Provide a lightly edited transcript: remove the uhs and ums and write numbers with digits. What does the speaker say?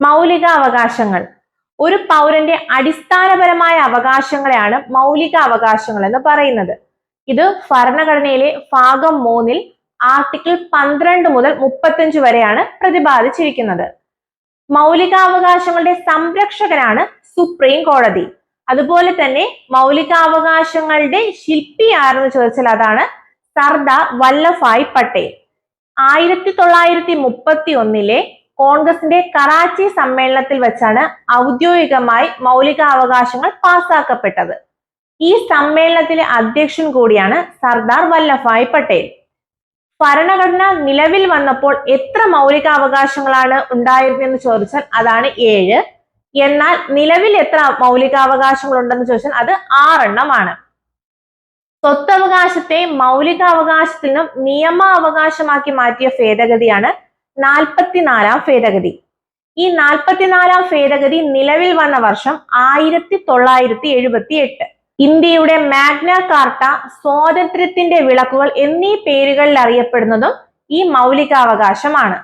മൗലിക അവകാശങ്ങൾ. ഒരു പൗരന്റെ അടിസ്ഥാനപരമായ അവകാശങ്ങളെയാണ് മൗലിക അവകാശങ്ങൾ എന്ന് പറയുന്നത്. ഇത് ഭരണഘടനയിലെ ഭാഗം 3 ആർട്ടിക്കിൾ 12 മുതൽ 35 വരെയാണ് പ്രതിപാദിച്ചിരിക്കുന്നത്. മൗലികാവകാശങ്ങളുടെ സംരക്ഷകനാണ് സുപ്രീം കോടതി. അതുപോലെ തന്നെ മൗലികാവകാശങ്ങളുടെ ശില്പി ആരെന്ന് ചോദിച്ചാൽ അതാണ് സർദാർ വല്ലഭായ് പട്ടേൽ. 1931 കോൺഗ്രസിന്റെ കറാച്ചി സമ്മേളനത്തിൽ വെച്ചാണ് ഔദ്യോഗികമായി മൗലികാവകാശങ്ങൾ പാസാക്കപ്പെട്ടത്. ഈ സമ്മേളനത്തിലെ അധ്യക്ഷൻ കൂടിയാണ് സർദാർ വല്ലഭായ് പട്ടേൽ. ഭരണഘടന നിലവിൽ വന്നപ്പോൾ എത്ര മൗലികാവകാശങ്ങളാണ് ഉണ്ടായിരുന്നെന്ന് ചോദിച്ചാൽ അതാണ് 7. എന്നാൽ നിലവിൽ എത്ര മൗലികാവകാശങ്ങൾ ഉണ്ടെന്ന് ചോദിച്ചാൽ അത് 6 എണ്ണമാണ്. സ്വത്തവകാശത്തെ മൗലികാവകാശത്തിൽ നിന്നും നിയമാവകാശമാക്കി മാറ്റിയ ഭേദഗതിയാണ് 44-ാം ഭേദഗതി. ഈ 44-ാം ഭേദഗതി നിലവിൽ വന്ന വർഷം 1978. ഇന്ത്യയുടെ മാഗ്ന കാർട്ട, സ്വാതന്ത്ര്യത്തിന്റെ വിളക്കുകൾ എന്നീ പേരുകളിൽ അറിയപ്പെടുന്നതും ഈ മൗലികാവകാശമാണ്.